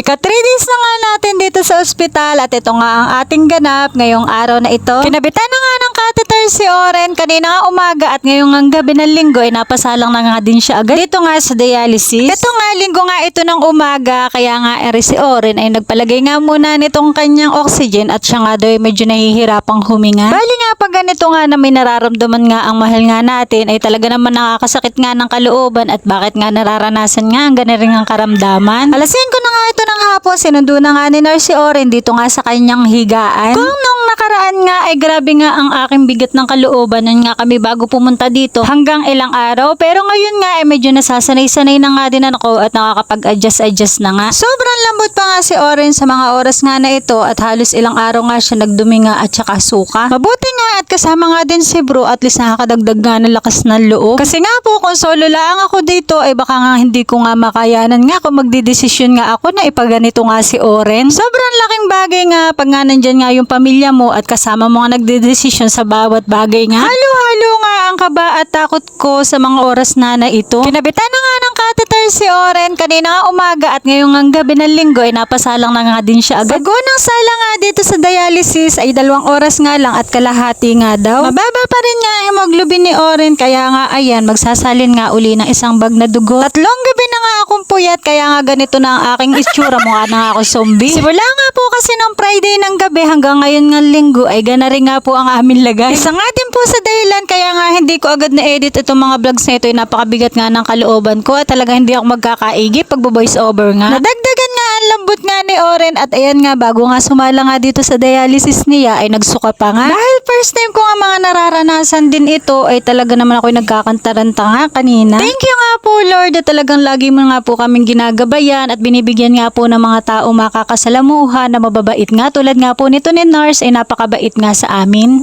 Ika 3 days na nga natin dito sa ospital at ito nga ang ating ganap ngayong araw na ito. Kinabitan na nga ng catheter si Oren kanina nga umaga at ngayong nga gabi ng linggo ay napasalang na nga din siya agad dito nga sa dialysis. Ito nga linggo nga ito ng umaga kaya nga si Oren ay nagpalagay nga muna nitong kanyang oxygen at siya nga daw ay medyo nahihirapang huminga. Bali nga pag ganito nga na may nararamdaman nga ang mahal nga natin ay talaga naman nakakasakit nga ng kalooban at bakit nga nararanasan nga ang ganering ang karamdaman. Alasin ko na nga ito ng hapon, sinundo na nga ni Nurse si Oren dito nga sa kanyang higaan. Kung nung nakaraan nga ay grabe nga ang aking bigat ng kalooban nun nga kami bago pumunta dito hanggang ilang araw, pero ngayon nga ay medyo nasasanay-sanay na nga din ako at nakakapag-adjust na nga. Sobrang lambot pa nga si Oren sa mga oras nga na ito at halos ilang araw nga siya nagdumi nga at saka suka. Mabuti nga at kasama nga din si bro, at least nakakadagdag nga ng lakas ng loob. Kasi nga po kung solo lang ako dito ay baka nga hindi ko nga makayanan nga kung magdidesisyon nga ako na ipaganito nga si Oren. Sobrang laking bagay nga pag nga nandyan nga yung pamilya mo at kasama mo nga nagdidesisyon sa bawat bagay nga. Halo-halo nga ang kaba at takot ko sa mga oras na ito. Kinabitan na nga ng catheter si Oren kanina nga umaga at ngayong nga gabi ng linggo ay napasalang na nga din siya agad. Pagunang sala nga dito sa dialysis ay 2 oras nga lang at kalahati nga daw. Mababa pa rin nga ang hemoglobin ni Oren kaya nga ayan magsasalin nga uli ng isang bag na dugo. 3 gabi na nga akong puyat kaya nga ganito na ang aking itsura, mukha na nga ako zombie. Simula nga po kasi ng Friday ng gabi hanggang ngayon nga linggo ay gana rin nga po ang amin lagay. Isa nga din po sa dahilan kaya nga hindi ko agad na-edit itong mga vlogs na ito ay napakabigat nga ng kalooban ko at talaga hindi ako magkakaigi pag voice over nga. Nadagdagan nga ang lambot nga ni Oren at ayan nga bago nga sumala nga dito sa dialysis niya ay nagsuka pa nga. Dahil first time ko nga mga nararanasan din ito ay talaga naman ako nagkakantaranta nga kanina. Thank you nga po Lord at talagang lagi mo nga po kaming ginagabayan at binibigyan nga po ng mga tao makakasalamuhan na mababait nga tulad nga po nito ni Nurse ay napakabait nga sa amin.